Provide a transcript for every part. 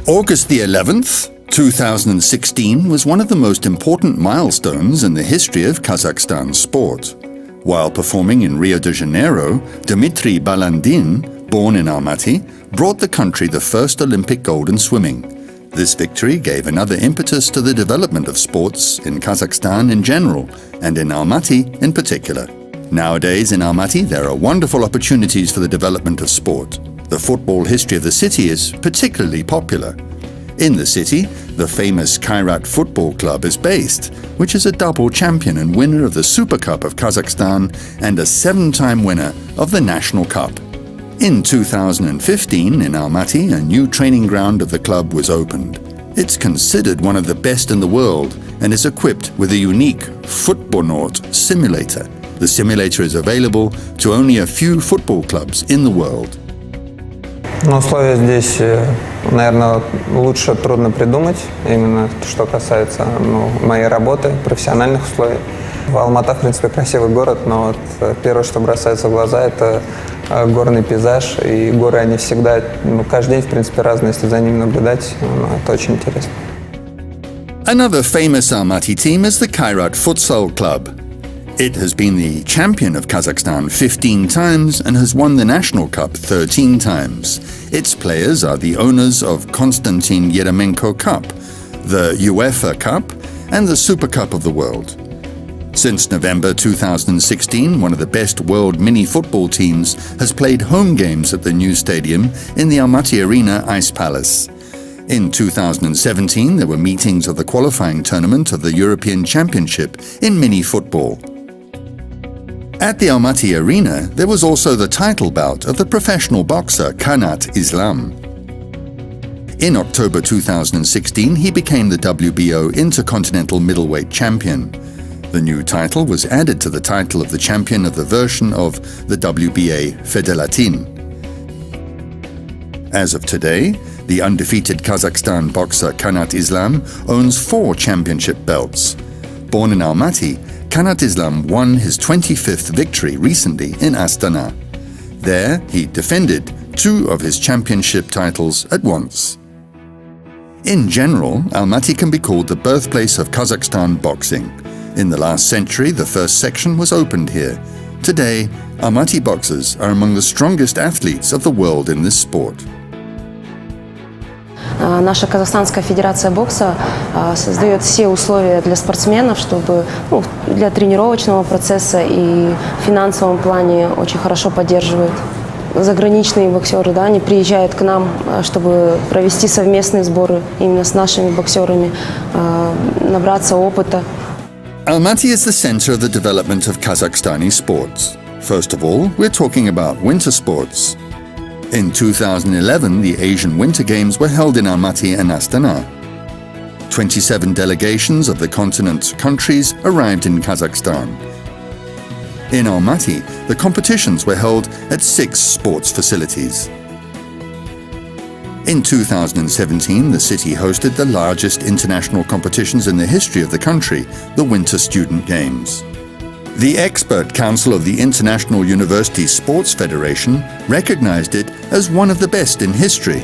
August the 11th, 2016 was one of the most important milestones in the history of Kazakhstan sport. While performing in Rio de Janeiro, Dmitry Balandin, born in Almaty, brought the country the first Olympic gold in swimming. This victory gave another impetus to the development of sports in Kazakhstan in general, and in Almaty in particular. Nowadays in Almaty there are wonderful opportunities for the development of sport. The football history of the city is particularly popular. In the city, the famous Kairat Football Club is based, which is a double champion and winner of the Super Cup of Kazakhstan and a 7-time winner of the National Cup. In 2015, in Almaty, a new training ground of the club was opened. It's considered one of the best in the world and is equipped with a unique Footbonaut simulator. The simulator is available to only a few football clubs in the world. Условия здесь, наверное, лучше трудно придумать, именно что касается моей работы, профессиональных условий. Алмата, в принципе, красивый город, но вот первое, что бросается в глаза, это горный пейзаж, и горы, они всегда, каждый день, в принципе, разные, если за ними наблюдать, это очень интересно. Another famous Almaty team is the Kairat Futsal Club. It has been the champion of Kazakhstan 15 times and has won the National Cup 13 times. Its players are the owners of Konstantin Yeremenko Cup, the UEFA Cup, and the Super Cup of the World. Since November 2016, one of the best world mini-football teams has played home games at the new stadium in the Almaty Arena Ice Palace. In 2017, there were meetings of the qualifying tournament of the European Championship in mini-football. At the Almaty Arena, there was also the title bout of the professional boxer Kanat Islam. In October 2016, he became the WBO Intercontinental Middleweight Champion. The new title was added to the title of the champion of the version of the WBA Fedelatin. As of today, the undefeated Kazakhstan boxer Kanat Islam owns 4 championship belts. Born in Almaty, Kanat Islam won his 25th victory recently in Astana. There, he defended 2 of his championship titles at once. In general, Almaty can be called the birthplace of Kazakhstan boxing. In the last century, the first section was opened here. Today, Almaty boxers are among the strongest athletes of the world in this sport. Наша Казахстанская федерация бокса создает все условия для спортсменов, чтобы для тренировочного процесса и в финансовом плане очень хорошо поддерживает. Заграничные боксеры, они приезжают к нам, чтобы провести совместные сборы именно с нашими боксерами, набраться опыта. Almaty is the center of the development of Kazakhstani sports. First of all, we're talking about winter sports. In 2011, the Asian Winter Games were held in Almaty and Astana. 27 delegations of the continent's countries arrived in Kazakhstan. In Almaty, the competitions were held at 6 sports facilities. In 2017, the city hosted the largest international competitions in the history of the country, the Winter Student Games. The Expert Council of the International University Sports Federation recognized it as one of the best in history.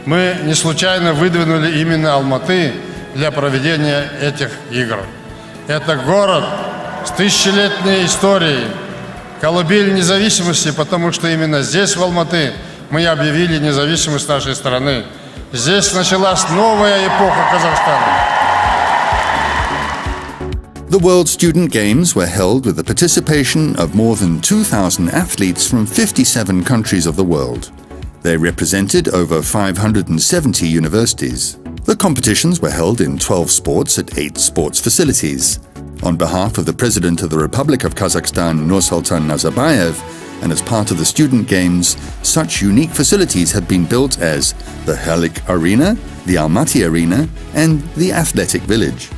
Мы не случайно выдвинули именно Алматы для проведения этих игр. Это город с тысячелетней историей, колыбель независимости, потому что именно здесь, в Алматы, мы объявили независимость нашей страны. Здесь началась новая эпоха Казахстана. The World Student Games were held with the participation of more than 2,000 athletes from 57 countries of the world. They represented over 570 universities. The competitions were held in 12 sports at 8 sports facilities. On behalf of the President of the Republic of Kazakhstan, Nursultan Nazarbayev, and as part of the Student Games, such unique facilities have been built as the Halik Arena, the Almaty Arena, and the Athletic Village.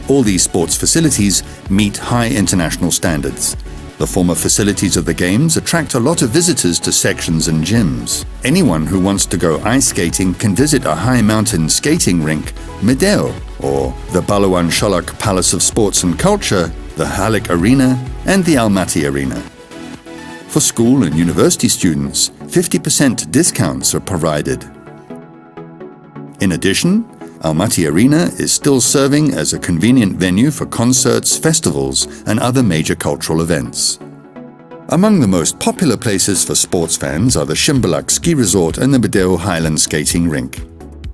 All these sports facilities meet high international standards. The former facilities of the Games attract a lot of visitors to sections and gyms. Anyone who wants to go ice skating can visit a high mountain skating rink, Medeo, or the Baluan Sholok Palace of Sports and Culture, the Halik Arena, and the Almaty Arena. For school and university students, 50% discounts are provided. In addition, Almaty Arena is still serving as a convenient venue for concerts, festivals, and other major cultural events. Among the most popular places for sports fans are the Shimbalak Ski Resort and the Medeo Highland Skating Rink.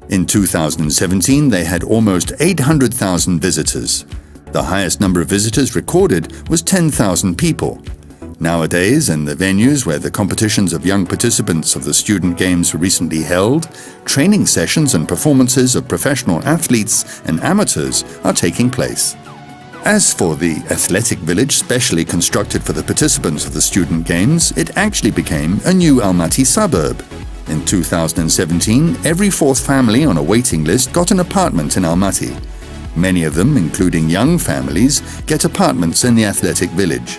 In 2017, they had almost 800,000 visitors. The highest number of visitors recorded was 10,000 people. Nowadays, in the venues where the competitions of young participants of the student games were recently held, training sessions and performances of professional athletes and amateurs are taking place. As for the athletic village specially constructed for the participants of the student games, it actually became a new Almaty suburb. In 2017, every fourth family on a waiting list got an apartment in Almaty. Many of them, including young families, get apartments in the athletic village.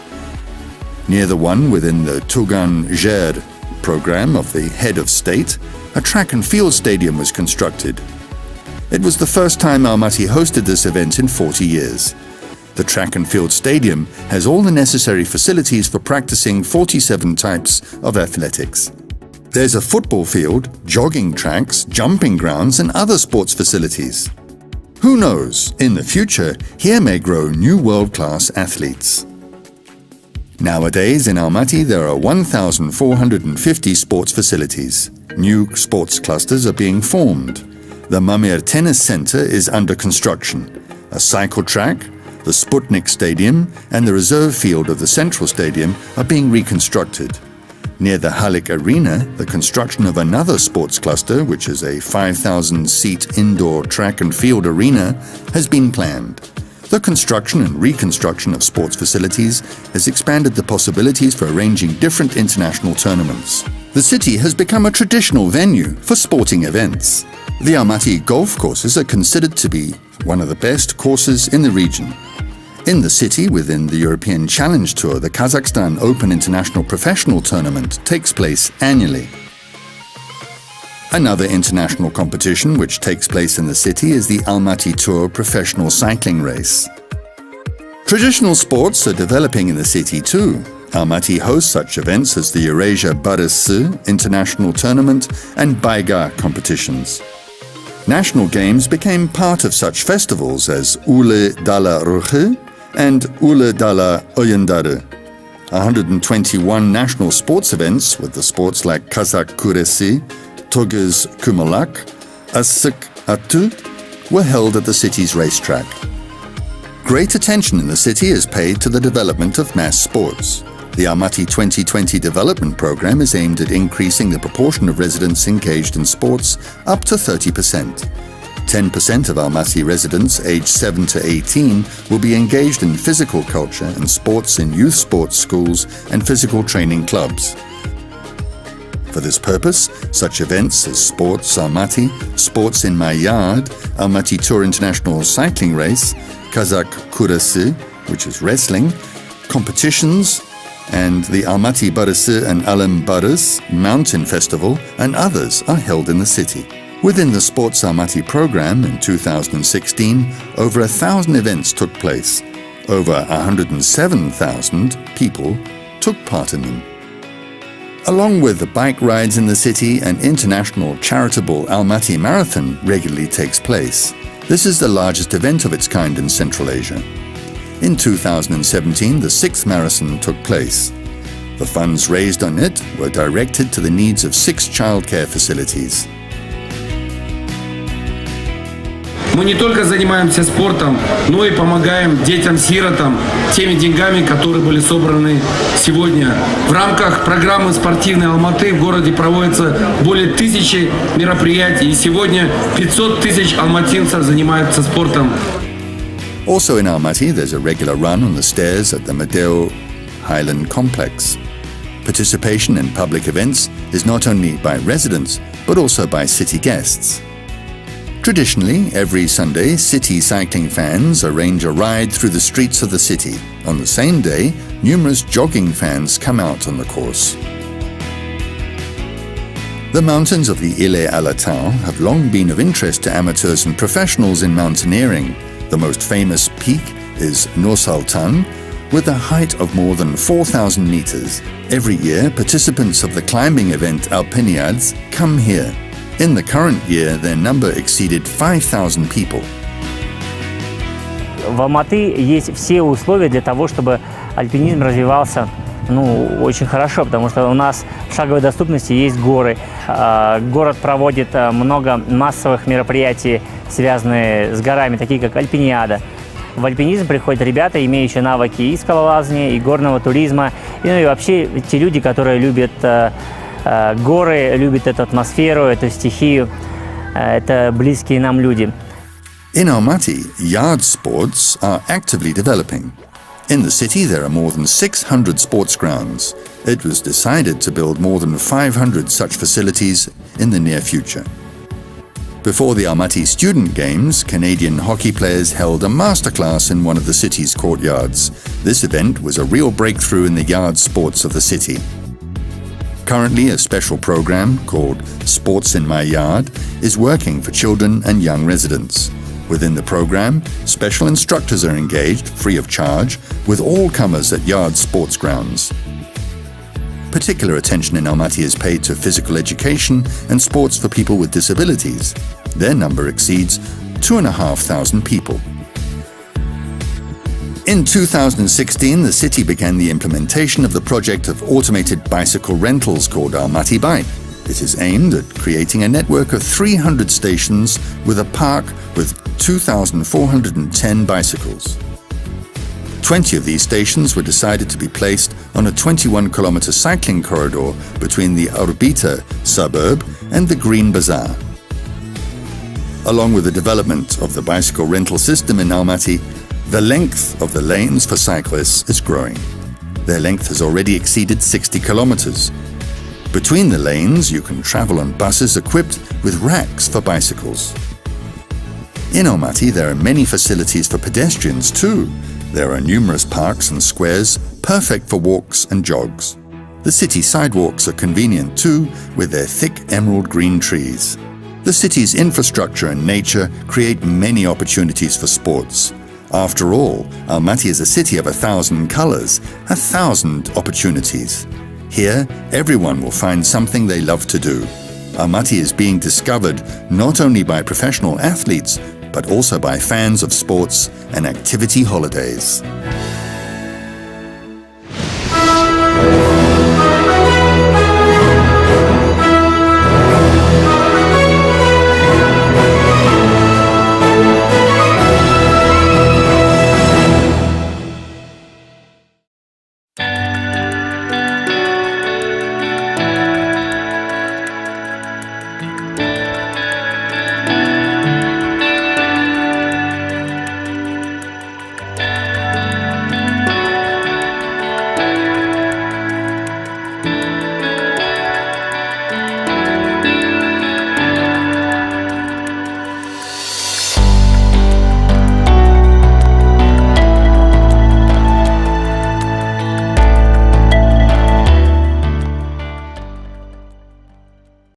Near the one within the Tugan Jer program of the head of state, a track and field stadium was constructed. It was the first time Almaty hosted this event in 40 years. The track and field stadium has all the necessary facilities for practicing 47 types of athletics. There's a football field, jogging tracks, jumping grounds, and other sports facilities. Who knows, in the future, here may grow new world-class athletes. Nowadays, in Almaty, there are 1,450 sports facilities. New sports clusters are being formed. The Mamir Tennis Center is under construction. A cycle track, the Sputnik Stadium, and the reserve field of the Central Stadium are being reconstructed. Near the Halik Arena, the construction of another sports cluster, which is a 5,000-seat indoor track and field arena, has been planned. The construction and reconstruction of sports facilities has expanded the possibilities for arranging different international tournaments. The city has become a traditional venue for sporting events. The Almaty golf courses are considered to be one of the best courses in the region. In the city, within the European Challenge Tour, the Kazakhstan Open International Professional Tournament takes place annually. Another international competition which takes place in the city is the Almaty Tour Professional Cycling Race. Traditional sports are developing in the city too. Almaty hosts such events as the Eurasia Barısı International Tournament and Bayga competitions. National games became part of such festivals as Ulu Dala Ruhi and Ulu Dala Oyunları. 121 national sports events with the sports like Kazak Kuresi, Toguz Kumalak, Asık Atı were held at the city's racetrack. Great attention in the city is paid to the development of mass sports. The Almaty 2020 development program is aimed at increasing the proportion of residents engaged in sports up to 30%. 10% of Almaty residents aged 7 to 18 will be engaged in physical culture and sports in youth sports schools and physical training clubs. For this purpose, such events as Sports Almaty, Sports in My Yard, Almaty Tour International Cycling Race, Kazak Kuresi, which is wrestling, competitions, and the Almaty Barısı and Alem Barıs Mountain Festival and others are held in the city. Within the Sports Almaty program in 2016, over 1,000 events took place. Over 107,000 people took part in them. Along with the bike rides in the city, an international charitable Almaty Marathon regularly takes place. This is the largest event of its kind in Central Asia. In 2017, the 6th marathon took place. The funds raised on it were directed to the needs of 6 childcare facilities. Мы не только занимаемся спортом, но и помогаем детям-сиротам теми деньгами, которые были собраны сегодня. В рамках программы «Спортивной Алматы» в городе проводится более 1000 мероприятий, и сегодня 500 тысяч алматинцев занимаются спортом. Also in Almaty, there's a regular run on the stairs at the Medeo Highland Complex. Participation in public events is not only by residents, but also by city guests. Traditionally, every Sunday, city cycling fans arrange a ride through the streets of the city. On the same day, numerous jogging fans come out on the course. The mountains of the Ile Alatau have long been of interest to amateurs and professionals in mountaineering. The most famous peak is Nur Sultan, With a height of more than 4,000 meters, every year participants of the climbing event Alpiniads come here. In the current year, their number exceeded 5,000 people. В Алматы есть все условия для того, чтобы альпинизм развивался очень хорошо, потому что у нас в шаговой доступности есть горы. Город проводит много массовых мероприятий, связанных с горами, такие как Альпиниада. В альпинизм приходят ребята, имеющие навыки и скалолазания, и горного туризма, и вообще те люди, которые любят горы, любят эту атмосферу, эту стихию. Это близкие нам люди. In Almaty, yard sports are actively developing. In the city, there are more than 600 sports grounds. It was decided to build more than 500 such facilities in the near future. Before the Almaty Student Games, Canadian hockey players held a masterclass in one of the city's courtyards. This event was a real breakthrough in the yard sports of the city. Currently, a special program called Sports in My Yard is working for children and young residents. Within the program, special instructors are engaged, free of charge, with all comers at yard sports grounds. Particular attention in Almaty is paid to physical education and sports for people with disabilities. Their number exceeds 2,500 people. In 2016, the city began the implementation of the project of automated bicycle rentals called Almaty Bike. It is aimed at creating a network of 300 stations with a park with 2,410 bicycles. 20 of these stations were decided to be placed on a 21-kilometer cycling corridor between the Orbita suburb and the Green Bazaar. Along with the development of the bicycle rental system in Almaty, the length of the lanes for cyclists is growing. Their length has already exceeded 60 kilometers. Between the lanes, you can travel on buses equipped with racks for bicycles. In Almaty, there are many facilities for pedestrians too. There are numerous parks and squares, perfect for walks and jogs. The city sidewalks are convenient too, with their thick emerald green trees. The city's infrastructure and nature create many opportunities for sports. After all, Almaty is a city of 1,000 colors, 1,000 opportunities. Here, everyone will find something they love to do. Almaty is being discovered not only by professional athletes, but also by fans of sports and activity holidays.